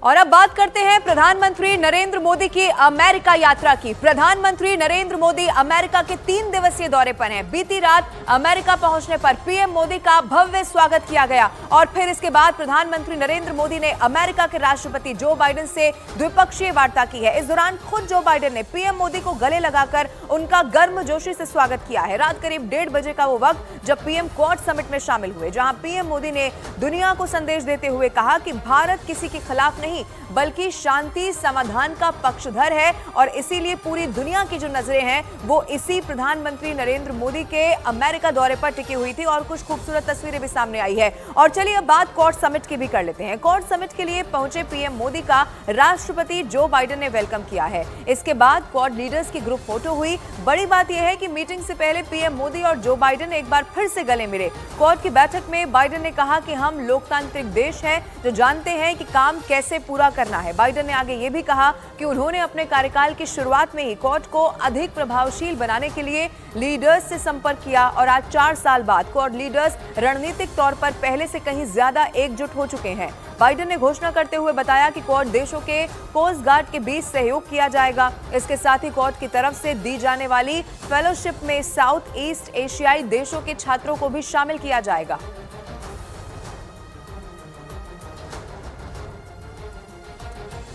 और अब बात करते हैं प्रधानमंत्री नरेंद्र मोदी की अमेरिका यात्रा की। प्रधानमंत्री नरेंद्र मोदी अमेरिका के 3 दिवसीय दौरे पर हैं। बीती रात अमेरिका पहुंचने पर पीएम मोदी का भव्य स्वागत किया गया और फिर इसके बाद प्रधानमंत्री नरेंद्र मोदी ने अमेरिका के राष्ट्रपति जो बाइडेन से द्विपक्षीय वार्ता की है। इस दौरान खुद जो बाइडेन ने पीएम मोदी को गले लगाकर उनका गर्मजोशी से स्वागत किया है। रात करीब 1:30 बजे का वो वक्त जब पीएम क्वाड समिट में शामिल हुए, जहां पीएम मोदी ने दुनिया को संदेश देते हुए कहा कि भारत किसी के खिलाफ नहीं बल्कि शांति समाधान का पक्षधर है और इसीलिए पूरी दुनिया की जो नजरें हैं वो इसी प्रधानमंत्री नरेंद्र मोदी के अमेरिका दौरे पर टिकी हुई थी और कुछ खूबसूरत तस्वीरें भी सामने आई है। और चलिए अब बात क्वाड समिट की भी कर लेते हैं। क्वाड समिट के लिए पहुंचे पीएम मोदी का राष्ट्रपति जो बाइडेन ने वेलकम किया है। इसके बाद क्वाड लीडर्स की ग्रुप फोटो हुई। बड़ी बात यह है कि मीटिंग से पहले पीएम मोदी और जो बाइडेन एक बार फिर से गले मिले। क्वाड की बैठक में बाइडेन ने कहा कि हम लोकतांत्रिक देश हैं जो जानते हैं कि काम कैसे पूरा करना है। बाइडेन ने आगे ये भी कहा कि उन्होंने अपने कार्यकाल की शुरुआत में ही क्वाड को अधिक प्रभावशील बनाने के लिए लीडर्स से संपर्क किया और आज 4 साल बाद क्वाड लीडर्स रणनीतिक तौर पर पहले से कहीं ज्यादा एकजुट हो चुके हैं। बाइडेन ने घोषणा करते हुए बताया कि क्वाड देशों के कोस्ट गार्ड के बीच सहयोग किया जाएगा। इसके साथ ही क्वाड की तरफ से दी जाने वाली फेलोशिप में साउथ ईस्ट एशियाई देशों के छात्रों को भी शामिल किया जाएगा।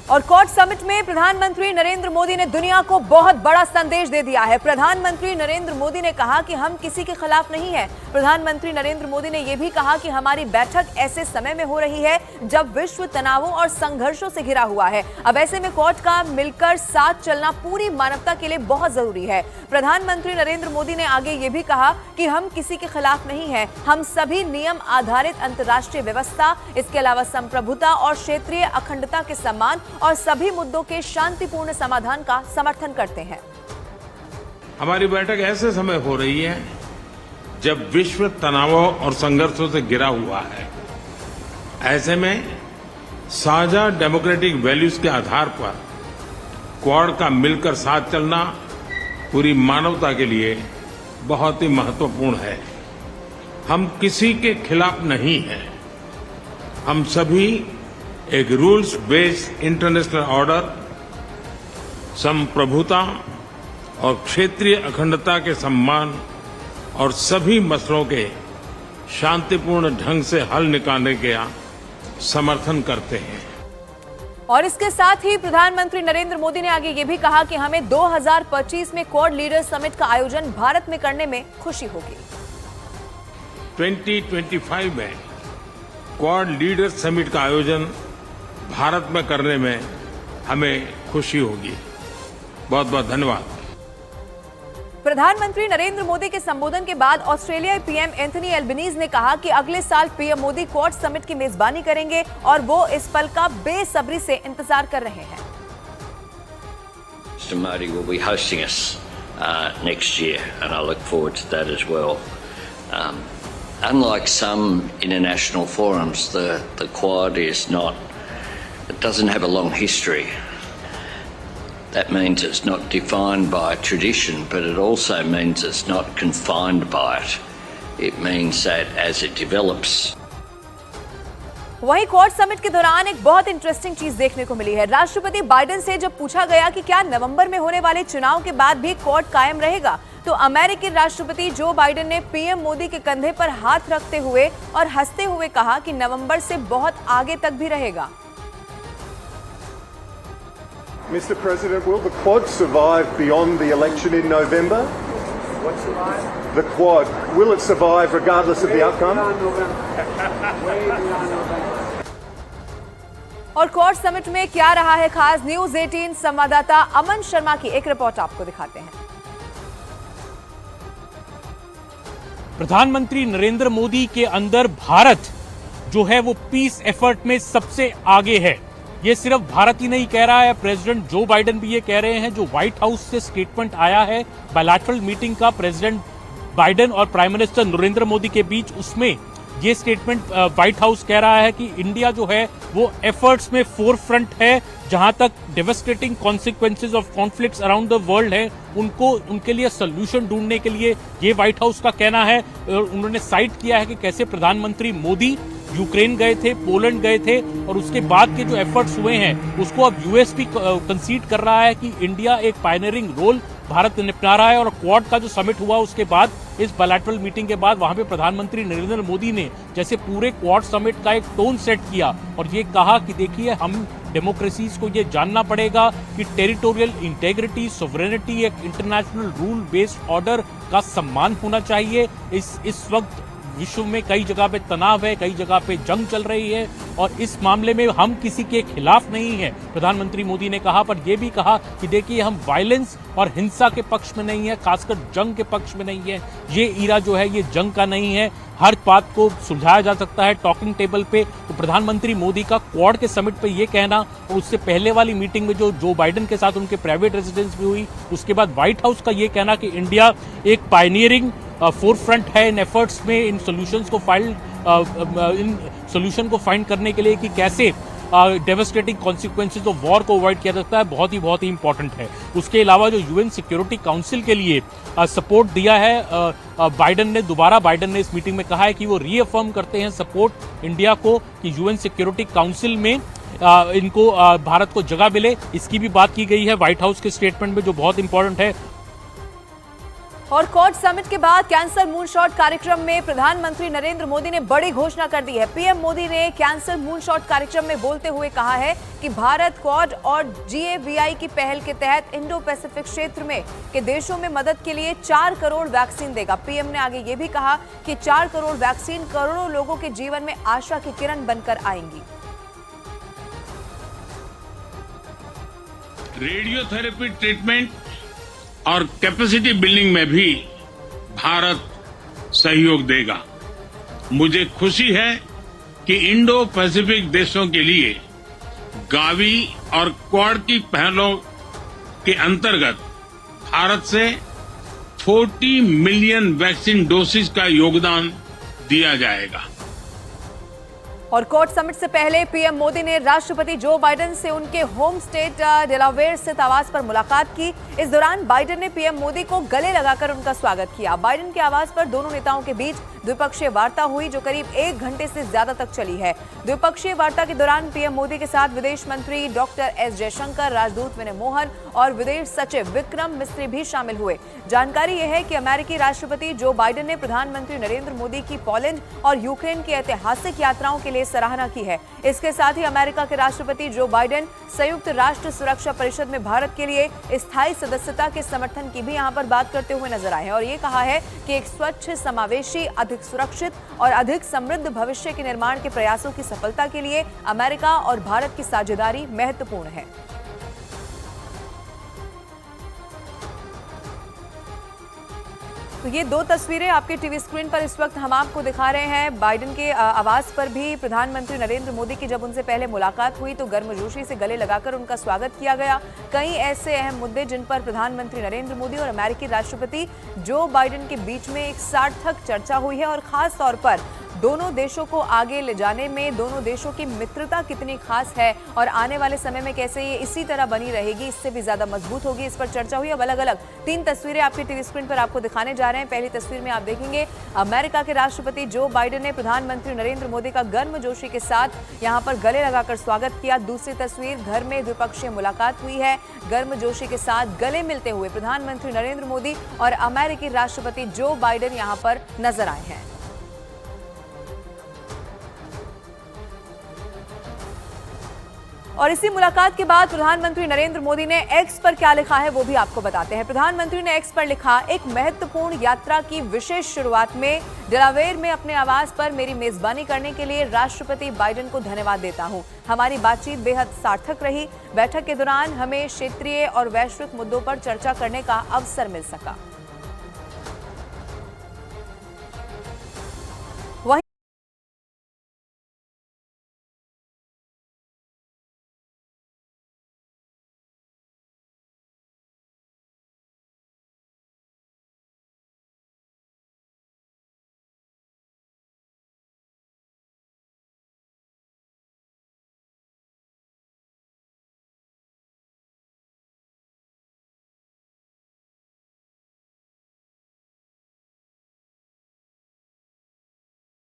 और क्वाड समिट में प्रधानमंत्री नरेंद्र मोदी ने दुनिया को बहुत बड़ा संदेश दे दिया है। प्रधानमंत्री नरेंद्र मोदी ने कहा कि हम किसी के खिलाफ नहीं हैं। प्रधानमंत्री नरेंद्र मोदी ने यह भी कहा कि हमारी बैठक ऐसे समय में हो रही है जब विश्व तनावों और संघर्षों से घिरा हुआ है। अब ऐसे में क्वाड का मिलकर साथ चलना पूरी मानवता के लिए बहुत जरूरी है। प्रधानमंत्री नरेंद्र मोदी ने आगे ये भी कहा कि हम किसी के खिलाफ नहीं हैं। हम सभी नियम आधारित अंतर्राष्ट्रीय व्यवस्था, इसके अलावा संप्रभुता और क्षेत्रीय अखंडता के सम्मान और सभी मुद्दों के शांतिपूर्ण समाधान का समर्थन करते हैं। हमारी बैठक ऐसे समय हो रही है जब विश्व तनावों और संघर्षों से घिरा हुआ है। ऐसे में साझा डेमोक्रेटिक वैल्यूज के आधार पर क्वाड का मिलकर साथ चलना पूरी मानवता के लिए बहुत ही महत्वपूर्ण है। हम किसी के खिलाफ नहीं हैं। हम सभी एक रूल्स बेस्ड इंटरनेशनल ऑर्डर, संप्रभुता और क्षेत्रीय अखंडता के सम्मान और सभी मसलों के शांतिपूर्ण ढंग से हल निकालने का समर्थन करते हैं। और इसके साथ ही प्रधानमंत्री नरेंद्र मोदी ने आगे ये भी कहा कि हमें 2025 में क्वाड लीडर्स समिट का आयोजन भारत में करने में खुशी होगी। 2025 में क्वाड लीडर्स समिट का आयोजन भारत में करने में हमें खुशी होगी। बहुत बहुत धन्यवाद। प्रधानमंत्री नरेंद्र मोदी के संबोधन के बाद ऑस्ट्रेलियाई पीएम एंथनी एल्बनीज ने कहा कि अगले साल पीएम मोदी क्वाड समिट की मेजबानी करेंगे और वो इस पल का बेसब्री से इंतजार कर रहे हैं। Mr. Modi will be hosting us next year, and I look forward to that as well. Unlike some international forums, the Quad it doesn't have a long history. That means it's not defined by tradition, but it also means it's not confined by it. It means that as it develops. वहीं quad summit के दौरान एक बहुत interesting चीज देखने को मिली है। राष्ट्रपति बाइडेन से जब पूछा गया कि क्या नवंबर में होने वाले चुनाव के बाद भी क्वाड कायम रहेगा, तो अमेरिकी राष्ट्रपति जो बाइडेन ने पीएम मोदी के कंधे पर हाथ रखते हुए और हंसते हुए कहा कि नवंबर से बहुत आगे तक भी रहेगा। Mr. President, will the Quad survive beyond the election in November? What survive? The Quad, will it survive regardless of the outcome? Way beyond November. और क्वाड समिट में क्या रहा है खास, न्यूज 18 संवाददाता अमन शर्मा की एक रिपोर्ट आपको दिखाते हैं। प्रधानमंत्री नरेंद्र मोदी के अंदर भारत जो है वो पीस एफर्ट में सबसे आगे है। ये सिर्फ भारत ही नहीं कह रहा है, प्रेसिडेंट जो बाइडेन भी ये कह रहे हैं। जो व्हाइट हाउस से स्टेटमेंट आया है बायलैटरल मीटिंग का प्रेसिडेंट बाइडेन और प्राइम मिनिस्टर नरेंद्र मोदी के बीच, उसमें ये स्टेटमेंट व्हाइट हाउस कह रहा है कि इंडिया जो है वो एफर्ट्स में फोरफ्रंट है। जहां तक devastating consequences of conflicts around the world है उनके लिए सोल्यूशन ढूंढने के लिए ये व्हाइट हाउस का कहना है। उन्होंने साइट किया है कि कैसे प्रधानमंत्री मोदी यूक्रेन गए थे, पोलैंड गए थे, और उसके बाद के जो एफर्ट्स हुए हैं उसको अब यूएस भी कंसीड कर रहा है कि इंडिया एक पायनियरिंग रोल भारत निपटा रहा है। और क्वाड का जो समिट हुआ उसके बाद, इस बायलैटरल मीटिंग के बाद, वहां पे प्रधानमंत्री नरेंद्र मोदी ने जैसे पूरे क्वाड समिट का एक टोन सेट किया और ये कहा कि देखिए, हम डेमोक्रेसीज को ये जानना पड़ेगा कि टेरिटोरियल इंटेग्रिटी, सोवरेनिटी, एक इंटरनेशनल रूल बेस्ड ऑर्डर का सम्मान होना चाहिए। इस वक्त विश्व में कई जगह पे तनाव है, कई जगह पे जंग चल रही है, और इस मामले में हम किसी के खिलाफ नहीं है, प्रधानमंत्री मोदी ने कहा। पर यह भी कहा कि देखिए, हम वायलेंस और हिंसा के पक्ष में नहीं है, खासकर जंग के पक्ष में नहीं है। ये ईरा जो है ये जंग का नहीं है, हर बात को सुलझाया जा सकता है टॉकिंग टेबल पे। तो प्रधानमंत्री मोदी का क्वाड के समिट पे ये कहना, और उससे पहले वाली मीटिंग में जो बाइडेन के साथ उनके प्राइवेट रेजिडेंस भी हुई, उसके बाद व्हाइट हाउस का ये कहना कि इंडिया एक पायनियरिंग फोरफ्रंट है इन एफर्ट्स में, इन सॉल्यूशंस को फाइंड करने के लिए कि कैसे डेवास्टेटिंग कॉन्सिक्वेंसेज ऑफ वॉर को अवॉइड किया जाता है, बहुत ही इंपॉर्टेंट है। उसके अलावा जो यूएन सिक्योरिटी काउंसिल के लिए सपोर्ट दिया है बाइडेन ने इस मीटिंग में कहा है कि वो रीअफर्म करते हैं सपोर्ट इंडिया को कि यूएन सिक्योरिटी काउंसिल में इनको भारत को जगह मिले। इसकी भी बात की गई है व्हाइट हाउस के स्टेटमेंट में, जो बहुत इंपॉर्टेंट है। और क्वाड समिट के बाद कैंसर मूनशॉट कार्यक्रम में प्रधानमंत्री नरेंद्र मोदी ने बड़ी घोषणा कर दी है। पीएम मोदी ने कैंसर मूनशॉट कार्यक्रम में बोलते हुए कहा है कि भारत क्वाड और GAVI की पहल के तहत इंडो पैसिफिक क्षेत्र में के देशों में मदद के लिए 4 करोड़ वैक्सीन देगा। पीएम ने आगे ये भी कहा कि 4 करोड़ वैक्सीन करोड़ों लोगों के जीवन में आशा की किरण बनकर आएंगी। रेडियोथेरेपी ट्रीटमेंट और कैपेसिटी बिल्डिंग में भी भारत सहयोग देगा। मुझे खुशी है कि इंडो पैसिफिक देशों के लिए गावी और क्वाड की पहलों के अंतर्गत भारत से 40 मिलियन वैक्सीन डोसेज का योगदान दिया जाएगा। और क्वाड समिट से पहले पीएम मोदी ने राष्ट्रपति जो बाइडेन से उनके होम स्टेट डेलावेयर स्थित आवास पर मुलाकात की। इस दौरान बाइडेन ने पीएम मोदी को गले लगाकर उनका स्वागत किया। बाइडेन के आवास पर दोनों नेताओं के बीच द्विपक्षीय वार्ता हुई, जो करीब 1 घंटे से ज्यादा तक चली है। द्विपक्षीय वार्ता के दौरान पीएम मोदी के साथ विदेश मंत्री डॉक्टर एस जयशंकर, राजदूत विनय मोहन और विदेश सचिव विक्रम मिस्री भी शामिल हुए। जानकारी यह है कि अमेरिकी राष्ट्रपति जो बाइडेन ने प्रधानमंत्री नरेंद्र मोदी की पोलैंड और यूक्रेन की ऐतिहासिक यात्राओं के लिए सराहना की है। इसके साथ ही अमेरिका के राष्ट्रपति जो बाइडेन संयुक्त राष्ट्र सुरक्षा परिषद में भारत के लिए स्थायी सदस्यता के समर्थन की भी यहां पर बात करते हुए नजर आए हैं और ये कहा है कि एक स्वच्छ, समावेशी, अधिक सुरक्षित और अधिक समृद्ध भविष्य के निर्माण के प्रयासों की सफलता के लिए अमेरिका और भारत की साझेदारी महत्वपूर्ण है। तो ये 2 तस्वीरें आपके टीवी स्क्रीन पर इस वक्त हम आपको दिखा रहे हैं। बाइडेन के आवास पर भी प्रधानमंत्री नरेंद्र मोदी की जब उनसे पहले मुलाकात हुई तो गर्मजोशी से गले लगाकर उनका स्वागत किया गया। कई ऐसे अहम मुद्दे जिन पर प्रधानमंत्री नरेंद्र मोदी और अमेरिकी राष्ट्रपति जो बाइडेन के बीच में एक सार्थक चर्चा हुई है और खास तौर पर दोनों देशों को आगे ले जाने में दोनों देशों की मित्रता कितनी खास है और आने वाले समय में कैसे ये इसी तरह बनी रहेगी, इससे भी ज्यादा मजबूत होगी, इस पर चर्चा हुई। अब अलग अलग 3 तस्वीरें आपके टीवी स्क्रीन पर आपको दिखाने जा रहे हैं। पहली तस्वीर में आप देखेंगे अमेरिका के राष्ट्रपति जो बाइडेन ने प्रधानमंत्री नरेंद्र मोदी का गर्मजोशी के साथ यहां पर गले लगाकर स्वागत किया। दूसरी तस्वीर, घर में द्विपक्षीय मुलाकात हुई है, गर्मजोशी के साथ गले मिलते हुए प्रधानमंत्री नरेंद्र मोदी और अमेरिकी राष्ट्रपति जो बाइडेन यहां पर नजर आए हैं। और इसी मुलाकात के बाद प्रधानमंत्री नरेंद्र मोदी ने एक्स पर क्या लिखा है वो भी आपको बताते हैं। प्रधानमंत्री ने एक्स पर लिखा, एक महत्वपूर्ण यात्रा की विशेष शुरुआत में डेलावेयर में अपने आवास पर मेरी मेजबानी करने के लिए राष्ट्रपति बाइडेन को धन्यवाद देता हूं। हमारी बातचीत बेहद सार्थक रही। बैठक के दौरान हमें क्षेत्रीय और वैश्विक मुद्दों पर चर्चा करने का अवसर मिल सका।